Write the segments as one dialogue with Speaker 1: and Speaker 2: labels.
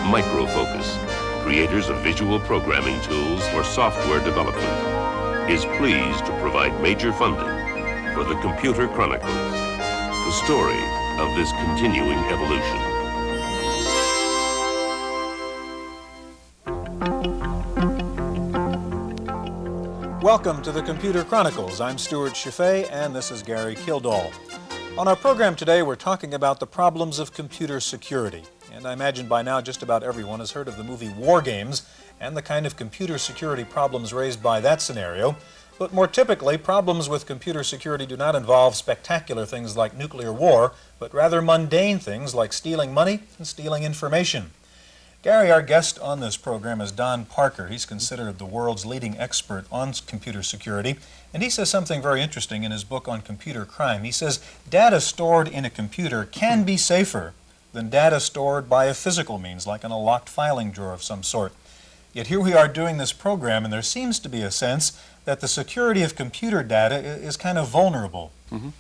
Speaker 1: Microfocus, creators of visual programming tools for software development, is pleased to provide major funding for the Computer Chronicles, the story of this continuing evolution.
Speaker 2: Welcome to the Computer Chronicles. I'm Stewart Cheifet, and this is Gary Kildall. On our program today, we're talking about the problems of computer security. And I imagine by now just about everyone has heard of the movie War Games and the kind of computer security problems raised by that scenario. But more typically, problems with computer security do not involve spectacular things like nuclear war, but rather mundane things like stealing money and stealing information. Gary, our guest on this program is Don Parker. He's considered the world's leading expert on computer security, and he says something very interesting in his book on computer crime. He says, data stored in a computer can be safer than data stored by a physical means, like in a locked filing drawer of some sort. Yet here we are doing this program, and there seems to be a sense that the security of computer data is kind of vulnerable.
Speaker 3: Mm-hmm.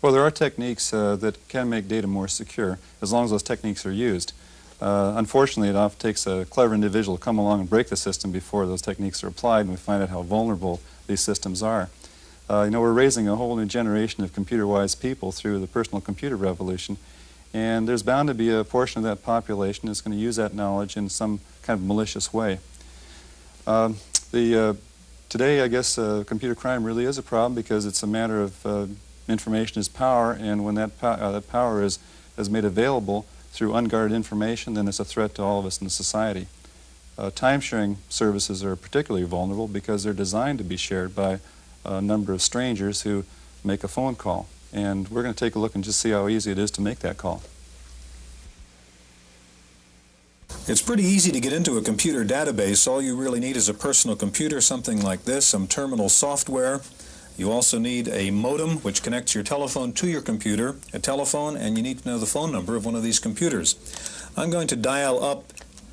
Speaker 3: Well, there are techniques that can make data more secure, as long as those techniques are used. Unfortunately, it often takes a clever individual to come along and break the system before those techniques are applied, and we find out how vulnerable these systems are. We're raising a whole new generation of computer-wise people through the personal computer revolution, and there's bound to be a portion of that population that's going to use that knowledge in some kind of malicious way. Today, I guess, computer crime really is a problem because it's a matter of information is power, and when that power is made available through unguarded information, then it's a threat to all of us in society. Time-sharing services are particularly vulnerable because they're designed to be shared by a number of strangers who make a phone call. And we're going to take a look and just see how easy it is to make that call.
Speaker 2: It's pretty easy to get into a computer database. All you really need is a personal computer, something like this, some terminal software. You also need a modem, which connects your telephone to your computer, a telephone, and you need to know the phone number of one of these computers. I'm going to dial up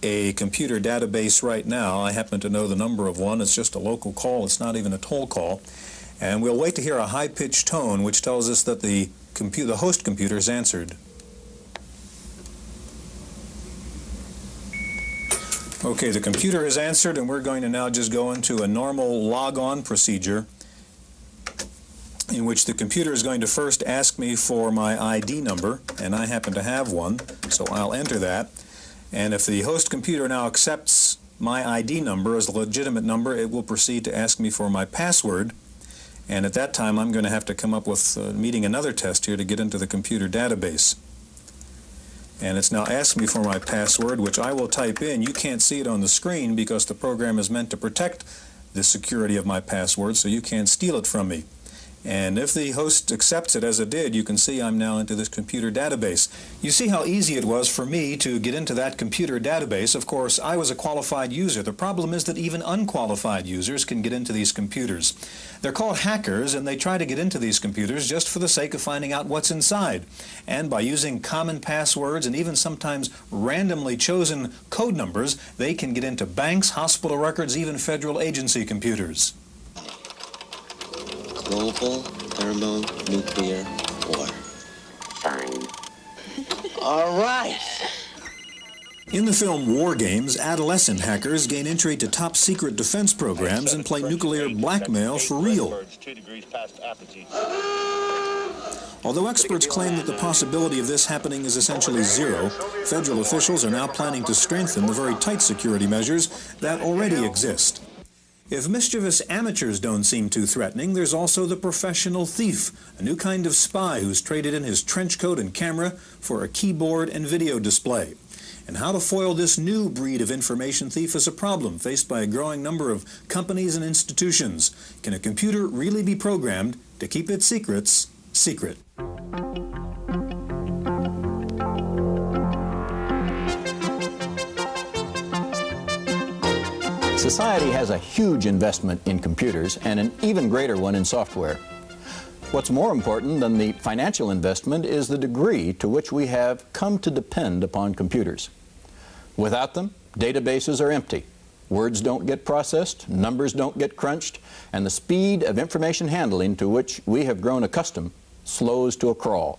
Speaker 2: a computer database right now. I happen to know the number of one. It's just a local call. It's not even a toll call. And we'll wait to hear a high-pitched tone, which tells us that the host computer is answered. Okay, the computer is answered, and we're going to now just go into a normal log-on procedure in which the computer is going to first ask me for my ID number, and I happen to have one, so I'll enter that. And if the host computer now accepts my ID number as a legitimate number, it will proceed to ask me for my password. And at that time, I'm going to have to come up with meeting another test here to get into the computer database. And it's now asking me for my password, which I will type in. You can't see it on the screen because the program is meant to protect the security of my password, so you can't steal it from me. And if the host accepts it as it did, you can see I'm now into this computer database. You see how easy it was for me to get into that computer database. Of course, I was a qualified user. The problem is that even unqualified users can get into these computers. They're called hackers, and they try to get into these computers just for the sake of finding out what's inside. And by using common passwords and even sometimes randomly chosen code numbers, they can get into banks, hospital records, even federal agency computers.
Speaker 4: Global thermonuclear war. Fine. All right.
Speaker 2: In the film War Games, adolescent hackers gain entry to top-secret defense programs and play nuclear blackmail for real. Although experts claim that the possibility of this happening is essentially zero, federal officials are now planning to strengthen the very tight security measures that already exist. If mischievous amateurs don't seem too threatening, there's also the professional thief, a new kind of spy who's traded in his trench coat and camera for a keyboard and video display. And how to foil this new breed of information thief is a problem faced by a growing number of companies and institutions. Can a computer really be programmed to keep its secrets secret?
Speaker 5: Society has a huge investment in computers and an even greater one in software. What's more important than the financial investment is the degree to which we have come to depend upon computers. Without them, databases are empty. Words don't get processed, numbers don't get crunched, and the speed of information handling to which we have grown accustomed slows to a crawl.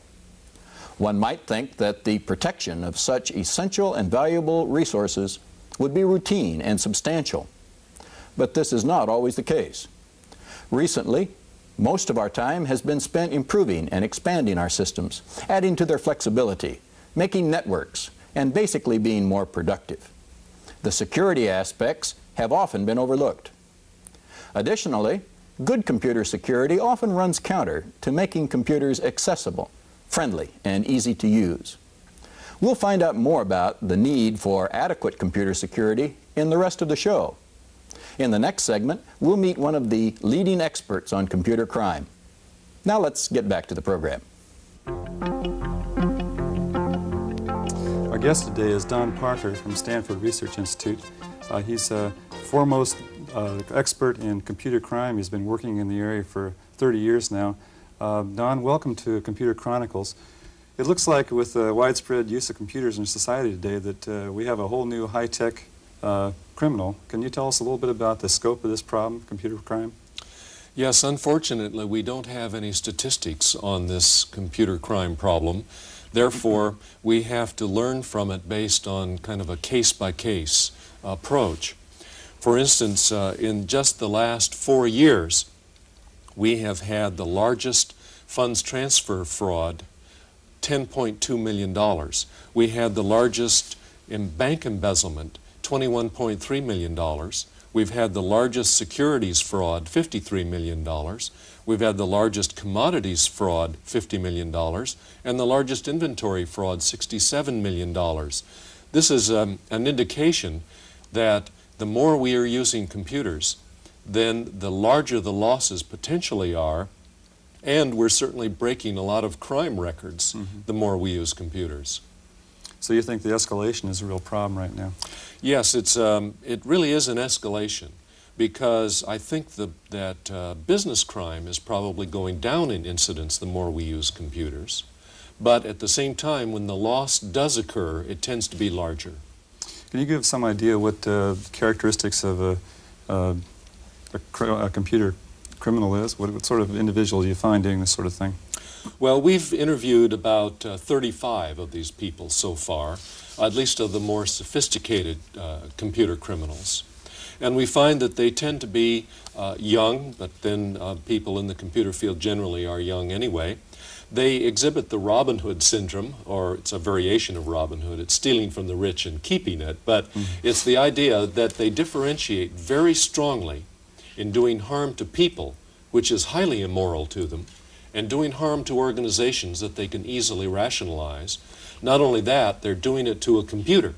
Speaker 5: One might think that the protection of such essential and valuable resources would be routine and substantial, but this is not always the case. Recently, most of our time has been spent improving and expanding our systems, adding to their flexibility, making networks, and basically being more productive. The security aspects have often been overlooked. Additionally, good computer security often runs counter to making computers accessible, friendly, and easy to use. We'll find out more about the need for adequate computer security in the rest of the show. In the next segment, we'll meet one of the leading experts on computer crime. Now let's get back to the program.
Speaker 3: Our guest today is Don Parker from Stanford Research Institute. He's a foremost expert in computer crime. He's been working in the area for 30 years now. Don, welcome to Computer Chronicles. It looks like with the widespread use of computers in society today that we have a whole new high-tech criminal. Can you tell us a little bit about the scope of this problem, computer crime?
Speaker 6: Yes, unfortunately, we don't have any statistics on this computer crime problem. Therefore, we have to learn from it based on kind of a case-by-case approach. For instance, in just the last 4 years, we have had the largest funds transfer fraud, $10.2 million. We had the largest in bank embezzlement, $21.3 million. We've had the largest securities fraud, $53 million. We've had the largest commodities fraud, $50 million, and the largest inventory fraud, $67 million. This is an indication that the more we are using computers, then the larger the losses potentially are, and we're certainly breaking a lot of crime records the more we use computers.
Speaker 3: So you think the escalation is a real problem right now?
Speaker 6: Yes, it really is an escalation, because I think that business crime is probably going down in incidence the more we use computers. But at the same time, when the loss does occur, it tends to be larger.
Speaker 3: Can you give some idea what characteristics of a computer criminal is? What sort of individual do you find doing this sort of thing?
Speaker 6: Well, we've interviewed about 35 of these people so far, at least of the more sophisticated computer criminals. And we find that they tend to be young, but then people in the computer field generally are young anyway. They exhibit the Robin Hood syndrome, or it's a variation of Robin Hood. It's stealing from the rich and keeping it, but it's the idea that they differentiate very strongly in doing harm to people, which is highly immoral to them, and doing harm to organizations that they can easily rationalize. Not only that, they're doing it to a computer,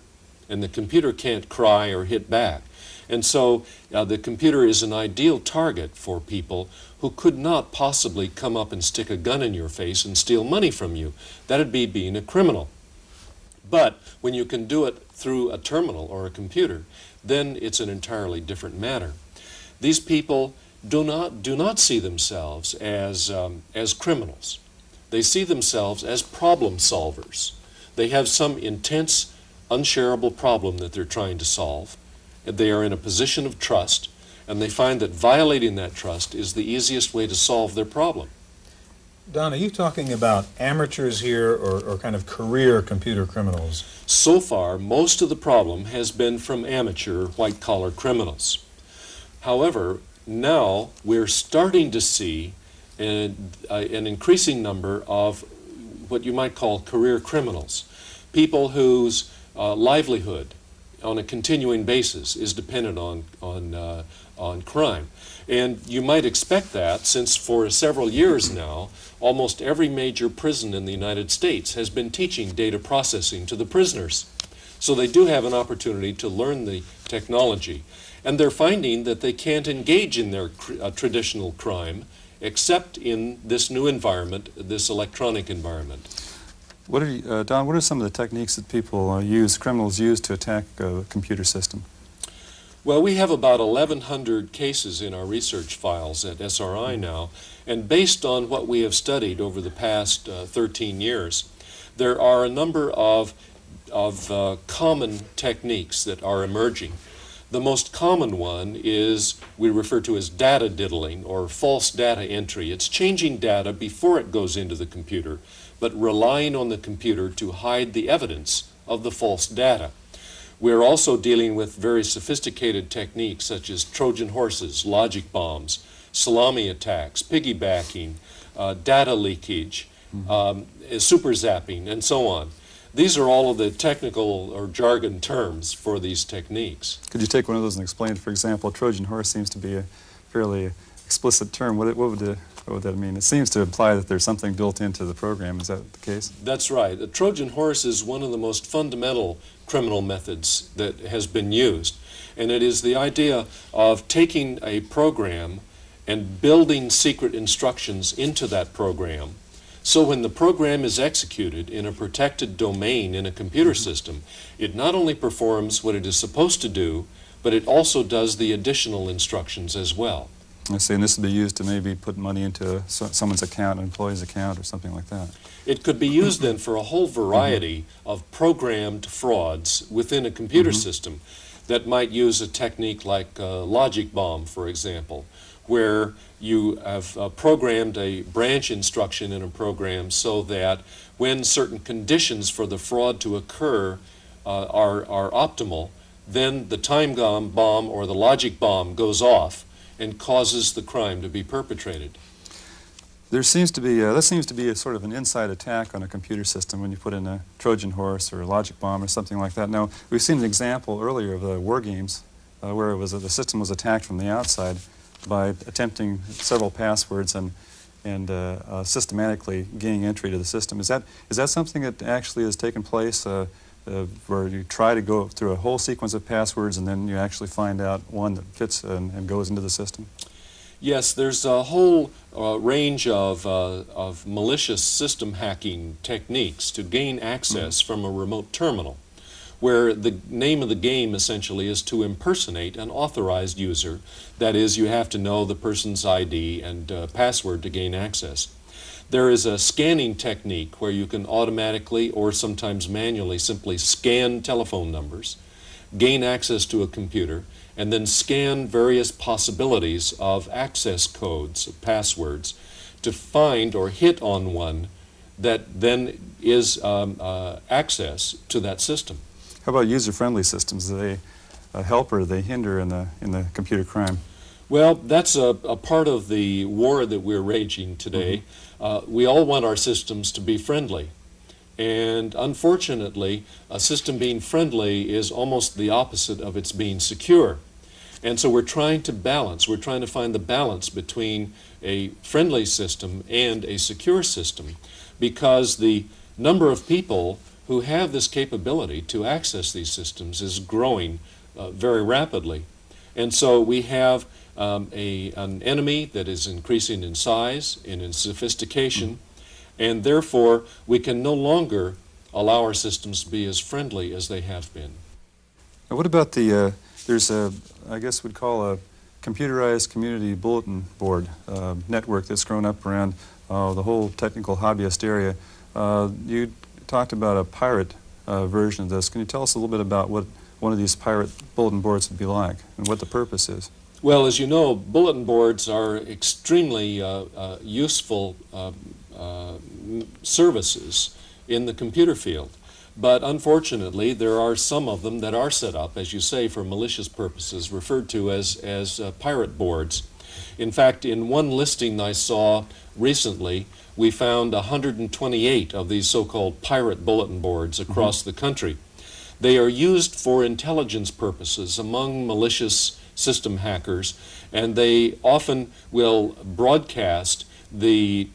Speaker 6: and the computer can't cry or hit back. And so the computer is an ideal target for people who could not possibly come up and stick a gun in your face and steal money from you. That'd be being a criminal. But when you can do it through a terminal or a computer, then it's an entirely different matter. These people do not see themselves as criminals. They see themselves as problem solvers. They have some intense, unshareable problem that they're trying to solve. They are in a position of trust, and they find that violating that trust is the easiest way to solve their problem.
Speaker 2: Don, are you talking about amateurs here or kind of career computer criminals?
Speaker 6: So far, most of the problem has been from amateur white-collar criminals. However, now we're starting to see an increasing number of what you might call career criminals, people whose livelihood on a continuing basis is dependent on crime. And you might expect that, since for several years now, almost every major prison in the United States has been teaching data processing to the prisoners. So they do have an opportunity to learn the technology. And they're finding that they can't engage in their traditional crime except in this new environment, this electronic environment.
Speaker 3: Don, what are some of the techniques that criminals use to attack a computer system?
Speaker 6: Well, we have about 1,100 cases in our research files at SRI now, and based on what we have studied over the past 13 years, there are a number of common techniques that are emerging. The most common one is we refer to as data diddling or false data entry. It's changing data before it goes into the computer, but relying on the computer to hide the evidence of the false data. We're also dealing with very sophisticated techniques such as Trojan horses, logic bombs, salami attacks, piggybacking, data leakage, super zapping, and so on. These are all of the technical or jargon terms for these techniques.
Speaker 3: Could you take one of those and explain it? For example, Trojan horse seems to be a fairly explicit term. What would that mean? It seems to imply that there's something built into the program. Is that the case?
Speaker 6: That's right. The Trojan horse is one of the most fundamental criminal methods that has been used. And it is the idea of taking a program and building secret instructions into that program. So when the program is executed in a protected domain in a computer system, it not only performs what it is supposed to do, but it also does the additional instructions as well.
Speaker 3: I see, and this would be used to maybe put money into someone's account, an employee's account, or something like that.
Speaker 6: It could be used then for a whole variety of programmed frauds within a computer system that might use a technique like logic bomb, for example, where you have programmed a branch instruction in a program so that when certain conditions for the fraud to occur are optimal, then the time bomb or the logic bomb goes off and causes the crime to be perpetrated.
Speaker 3: There seems to be, that seems to be a sort of an inside attack on a computer system when you put in a Trojan horse or a logic bomb or something like that. Now, we've seen an example earlier of the war games where the system was attacked from the outside by attempting several passwords and systematically gaining entry to the system. Is that something that actually has taken place where you try to go through a whole sequence of passwords and then you actually find out one that fits and goes into the system?
Speaker 6: Yes, there's a whole range of malicious system hacking techniques to gain access from a remote terminal, where the name of the game essentially is to impersonate an authorized user. That is, you have to know the person's ID and password to gain access. There is a scanning technique where you can automatically or sometimes manually simply scan telephone numbers, gain access to a computer, and then scan various possibilities of access codes, passwords, to find or hit on one that then is access to that system.
Speaker 3: How about user-friendly systems? Do they help or do they hinder in the computer crime?
Speaker 6: Well, that's a part of the war that we're raging today. We all want our systems to be friendly. And unfortunately, a system being friendly is almost the opposite of its being secure. And so we're trying to find the balance between a friendly system and a secure system, because the number of people who have this capability to access these systems is growing very rapidly. And so we have an enemy that is increasing in size and in sophistication, and therefore we can no longer allow our systems to be as friendly as they have been.
Speaker 3: Now, what about there's a, I guess we'd call a computerized community bulletin board network that's grown up around the whole technical hobbyist area. You talked about a pirate version of this. Can you tell us a little bit about what one of these pirate bulletin boards would be like and what the purpose is?
Speaker 6: Well, as you know, bulletin boards are extremely useful services in the computer field. But unfortunately, there are some of them that are set up, as you say, for malicious purposes, referred to as pirate boards. In fact, in one listing I saw recently, we found 128 of these so-called pirate bulletin boards across the country. They are used for intelligence purposes among malicious system hackers, and they often will broadcast the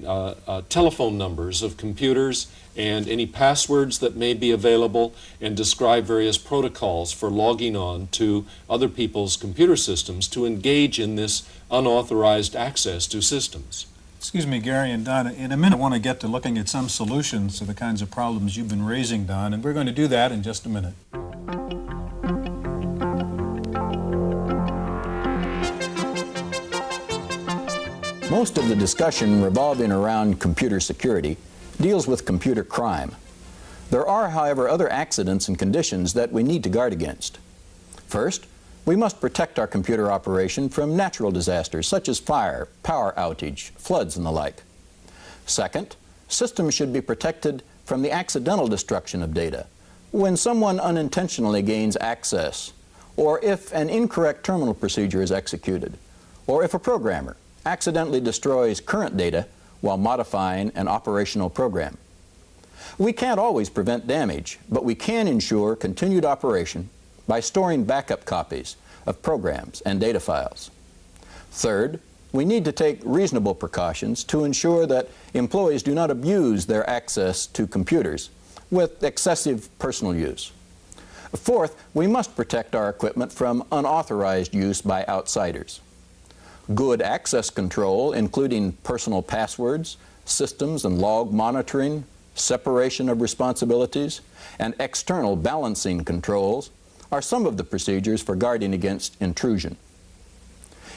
Speaker 6: telephone numbers of computers and any passwords that may be available, and describe various protocols for logging on to other people's computer systems to engage in this unauthorized access to systems.
Speaker 2: Excuse me, Gary and Don, in a minute I want to get to looking at some solutions to the kinds of problems you've been raising, Don, and we're going to do that in just a minute.
Speaker 5: Most of the discussion revolving around computer security deals with computer crime. There are, however, other accidents and conditions that we need to guard against. First, We must protect our computer operation from natural disasters such as fire, power outage, floods, and the like. Second, systems should be protected from the accidental destruction of data. When someone unintentionally gains access, or if an incorrect terminal procedure is executed, or if a programmer accidentally destroys current data while modifying an operational program. We can't always prevent damage, but we can ensure continued operation by storing backup copies of programs and data files. Third, we need to take reasonable precautions to ensure that employees do not abuse their access to computers with excessive personal use. Fourth, we must protect our equipment from unauthorized use by outsiders. Good access control, including personal passwords, systems and log monitoring, separation of responsibilities, and external balancing controls are some of the procedures for guarding against intrusion.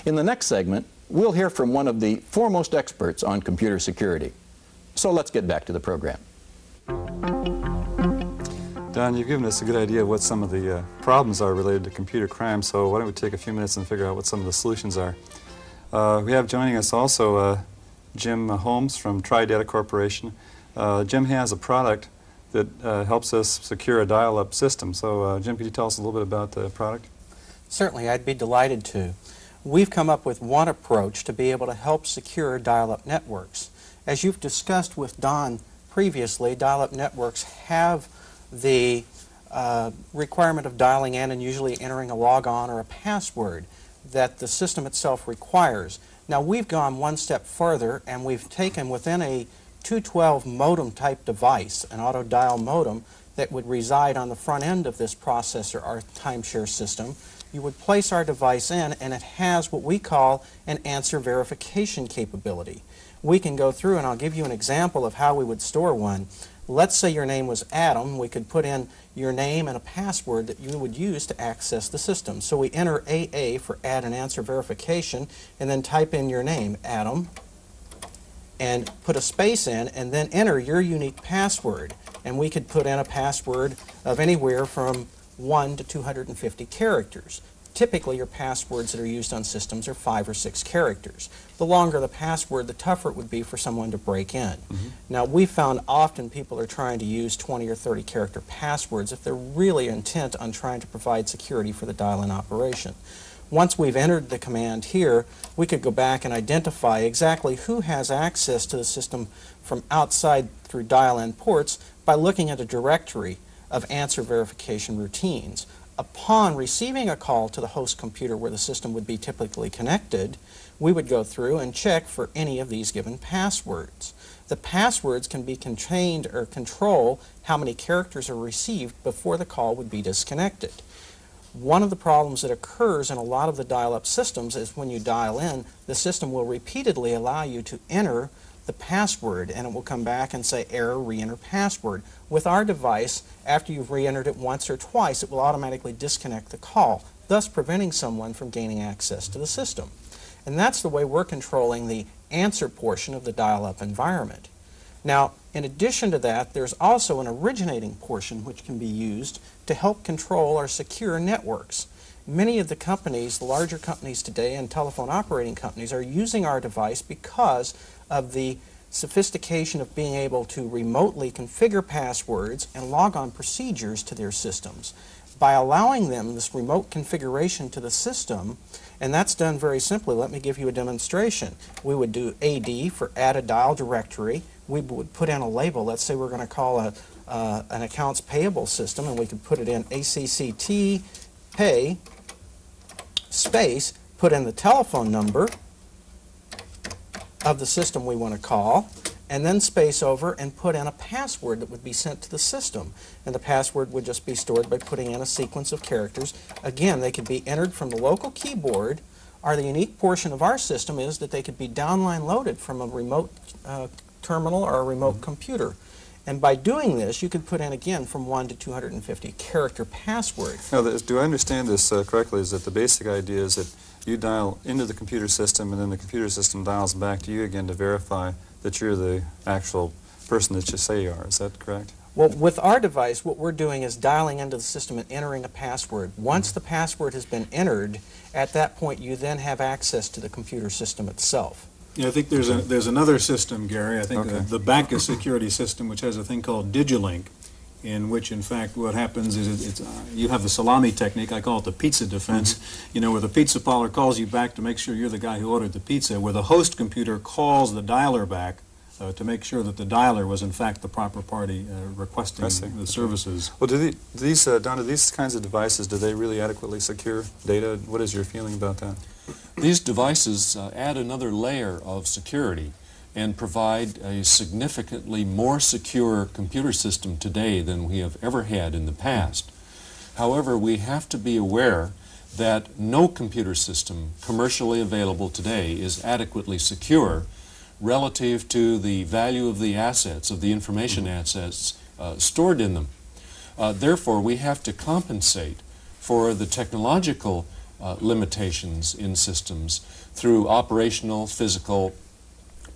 Speaker 5: In the next segment, we'll hear from one of the foremost experts on computer security. So let's get back to the program.
Speaker 3: Don, you've given us a good idea of what some of the problems are related to computer crime, so why don't we take a few minutes and figure out what some of the solutions are. We have joining us also Jim Holmes from Tri-Data Corporation. Jim has a product that helps us secure a dial-up system. So Jim, could you tell us a little bit about the product?
Speaker 7: Certainly, I'd be delighted to. We've come up with one approach to be able to help secure dial-up networks. As you've discussed with Don previously, dial-up networks have the requirement of dialing in and usually entering a logon or a password that the system itself requires. Now we've gone one step further and we've taken within a 212 modem type device, an auto dial modem that would reside on the front end of this processor, our timeshare system. You would place our device in and it has what we call an answer verification capability. We can go through and I'll give you an example of how we would store one. Let's say your name was Adam. We could put in your name and a password that you would use to access the system. So we enter AA for add and answer verification and then type in your name, Adam, and put a space in and then enter your unique password. And we could put in a password of anywhere from 1 to 250 characters. Typically, your passwords that are used on systems are 5 or 6 characters. The longer the password, the tougher it would be for someone to break in. Now, we found often people are trying to use 20 or 30 character passwords if they're really intent on trying to provide security for the dial-in operation. Once we've entered the command here, we could go back and identify exactly who has access to the system from outside through dial-in ports by looking at a directory of answer verification routines. Upon receiving a call to the host computer where the system would be typically connected, we would go through and check for any of these given passwords. The passwords can be contained or control how many characters are received before the call would be disconnected. One of the problems that occurs in a lot of the dial-up systems is when you dial in, the system will repeatedly allow you to enter the password and it will come back and say error, re-enter password. With our device, after you've re-entered it once or twice, it will automatically disconnect the call, thus preventing someone from gaining access to the system. And that's the way we're controlling the answer portion of the dial-up environment. Now, in addition to that, there's also an originating portion which can be used to help control our secure networks. Many of the companies, the larger companies today and telephone operating companies, are using our device because of the sophistication of being able to remotely configure passwords and log on procedures to their systems. By allowing them this remote configuration to the system, and that's done very simply. Let me give you a demonstration. We would do AD for add a dial directory. We would put in a label. Let's say we're going to call an accounts payable system, and we could put it in ACCT pay space, put in the telephone number of the system we want to call, and then space over and put in a password that would be sent to the system. And the password would just be stored by putting in a sequence of characters. Again, they could be entered from the local keyboard, or the unique portion of our system is that they could be downline loaded from a remote terminal or a remote computer. And by doing this, you could put in, again, from 1 to 250 character password.
Speaker 3: Now, do I understand this correctly, is that the basic idea is that you dial into the computer system and then the computer system dials back to you again to verify that you're the actual person that you say you are. Is that correct?
Speaker 7: Well, with our device, what we're doing is dialing into the system and entering a password. Once the password has been entered, at that point you then have access to the computer system itself.
Speaker 2: Yeah, I think there's another system, Gary. I think
Speaker 3: Okay.
Speaker 2: the bank security system, which has a thing called diddling, in which, in fact, what happens is you have the salami technique. I call it the pizza defense. You know, where the pizza parlor calls you back to make sure you're the guy who ordered the pizza, where the host computer calls the dialer back to make sure that the dialer was, in fact, the proper party requesting the services.
Speaker 3: Well, Don, do these kinds of devices, do they really adequately secure data? What is your feeling about that?
Speaker 6: These devices add another layer of security and provide a significantly more secure computer system today than we have ever had in the past. However, we have to be aware that no computer system commercially available today is adequately secure relative to the value of the assets, of the information assets stored in them. Therefore, we have to compensate for the technological limitations in systems through operational, physical,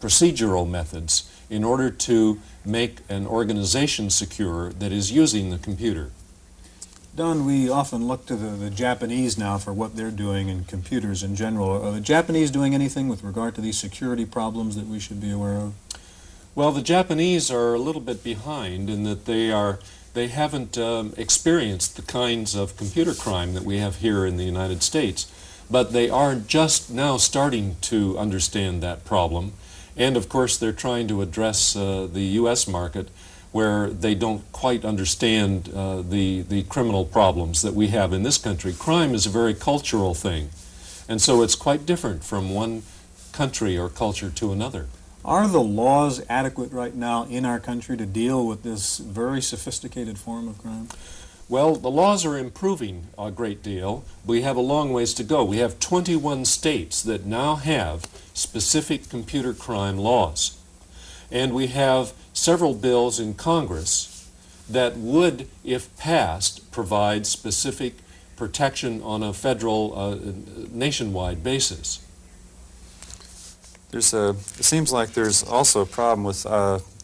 Speaker 6: procedural methods in order to make an organization secure that is using the computer.
Speaker 2: Don, we often look to the Japanese now for what they're doing in computers in general. Are the Japanese doing anything with regard to these security problems that we should be aware of?
Speaker 6: Well, the Japanese are a little bit behind in that they haven't experienced the kinds of computer crime that we have here in the United States, but they are just now starting to understand that problem. And of course, they're trying to address the U.S. market, where they don't quite understand the criminal problems that we have in this country. Crime is a very cultural thing, and so it's quite different from one country or culture to another.
Speaker 2: Are the laws adequate right now in our country to deal with this very sophisticated form of crime?
Speaker 6: Well, the laws are improving a great deal. We have a long ways to go. We have 21 states that now have specific computer crime laws. And we have several bills in Congress that would, if passed, provide specific protection on a federal, nationwide basis.
Speaker 3: It seems like there's also a problem with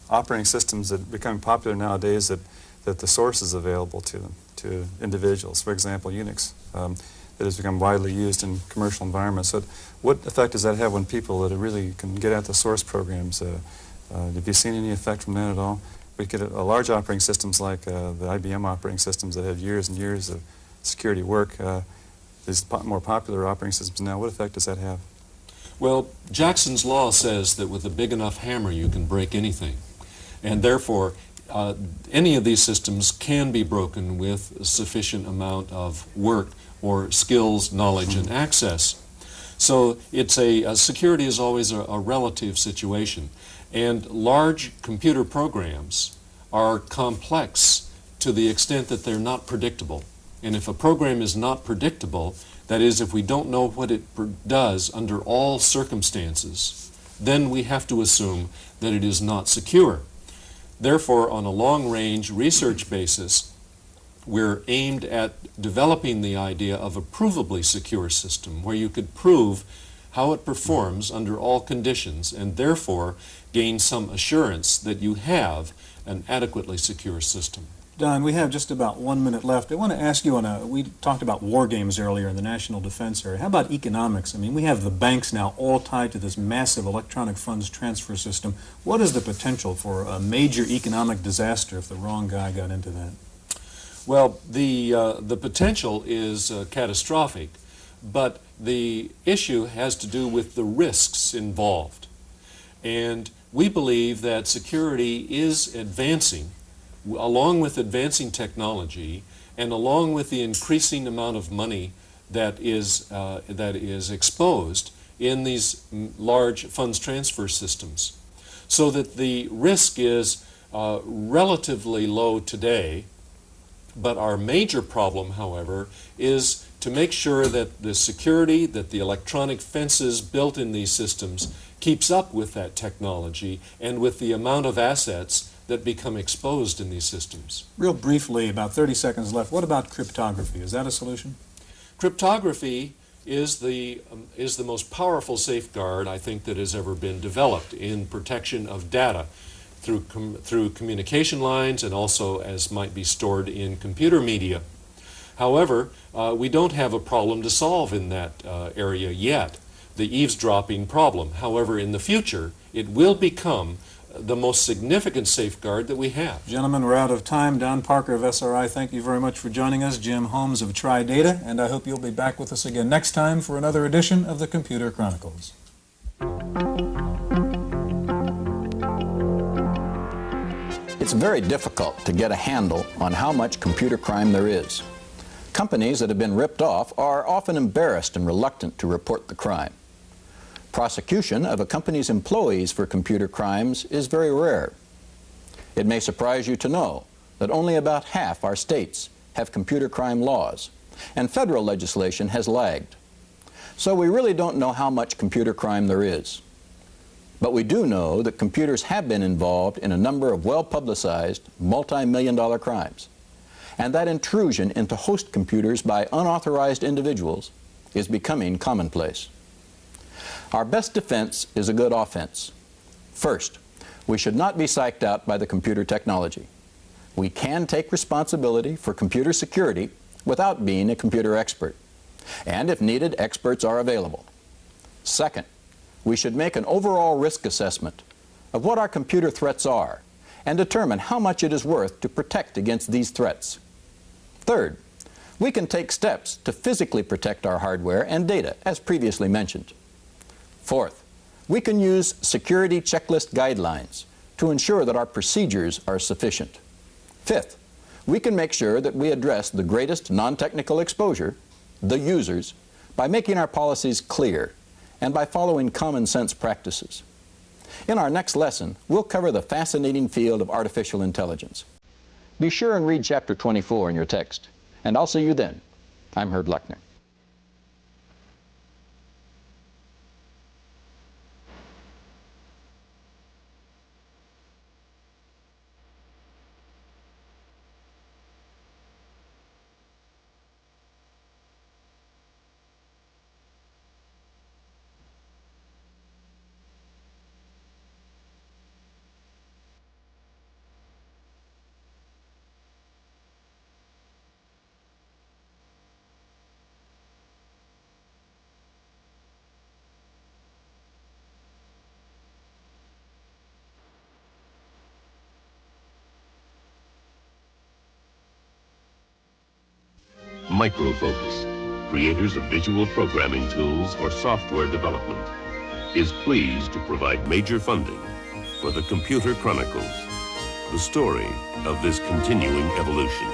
Speaker 3: operating systems that become popular nowadays that the source is available to them, to individuals. For example, Unix, that has become widely used in commercial environments. So what effect does that have on people that really can get at the source programs? Have you seen any effect from that at all? We get large operating systems like the IBM operating systems that have years and years of security work. These more popular operating systems now, what effect does that have?
Speaker 6: Well, Jackson's law says that with a big enough hammer you can break anything. And therefore, any of these systems can be broken with a sufficient amount of work or skills, knowledge, and access. So it's security is always a relative situation. And large computer programs are complex to the extent that they're not predictable. And if a program is not predictable, that is, if we don't know what it does under all circumstances, then we have to assume that it is not secure. Therefore, on a long-range research basis, we're aimed at developing the idea of a provably secure system where you could prove how it performs under all conditions and therefore gain some assurance that you have an adequately secure system.
Speaker 2: Don, we have just about 1 minute left. I want to ask you we talked about war games earlier in the national defense area. How about economics? I mean, we have the banks now all tied to this massive electronic funds transfer system. What is the potential for a major economic disaster if the wrong guy got into that?
Speaker 6: Well, the potential is catastrophic, but the issue has to do with the risks involved. And we believe that security is advancing along with advancing technology and along with the increasing amount of money that is exposed in these large funds transfer systems. So that the risk is relatively low today, but our major problem, however, is to make sure that the security, that the electronic fences built in these systems keeps up with that technology and with the amount of assets that become exposed in these systems.
Speaker 2: Real briefly, about 30 seconds left, what about cryptography? Is that a solution?
Speaker 6: Cryptography is the most powerful safeguard, I think, that has ever been developed in protection of data. through communication lines and also as might be stored in computer media. However, we don't have a problem to solve in that area yet, the eavesdropping problem. However, in the future, it will become the most significant safeguard that we have.
Speaker 2: Gentlemen, we're out of time. Don Parker of SRI, thank you very much for joining us. Jim Holmes of TriData, and I hope you'll be back with us again next time for another edition of the Computer Chronicles.
Speaker 5: It's very difficult to get a handle on how much computer crime there is. Companies that have been ripped off are often embarrassed and reluctant to report the crime. Prosecution of a company's employees for computer crimes is very rare. It may surprise you to know that only about half our states have computer crime laws, and federal legislation has lagged. So we really don't know how much computer crime there is. But we do know that computers have been involved in a number of well-publicized, multi-million-dollar crimes, and that intrusion into host computers by unauthorized individuals is becoming commonplace. Our best defense is a good offense. First, we should not be psyched out by the computer technology. We can take responsibility for computer security without being a computer expert. And if needed, experts are available. Second, we should make an overall risk assessment of what our computer threats are and determine how much it is worth to protect against these threats. Third, we can take steps to physically protect our hardware and data, as previously mentioned. Fourth, we can use security checklist guidelines to ensure that our procedures are sufficient. Fifth, we can make sure that we address the greatest non-technical exposure, the users, by making our policies clear and by following common sense practices. In our next lesson, we'll cover the fascinating field of artificial intelligence. Be sure and read Chapter 24 in your text, and I'll see you then. I'm Herb Lechner.
Speaker 1: Microfocus, creators of visual programming tools for software development, is pleased to provide major funding for the Computer Chronicles, the story of this continuing evolution.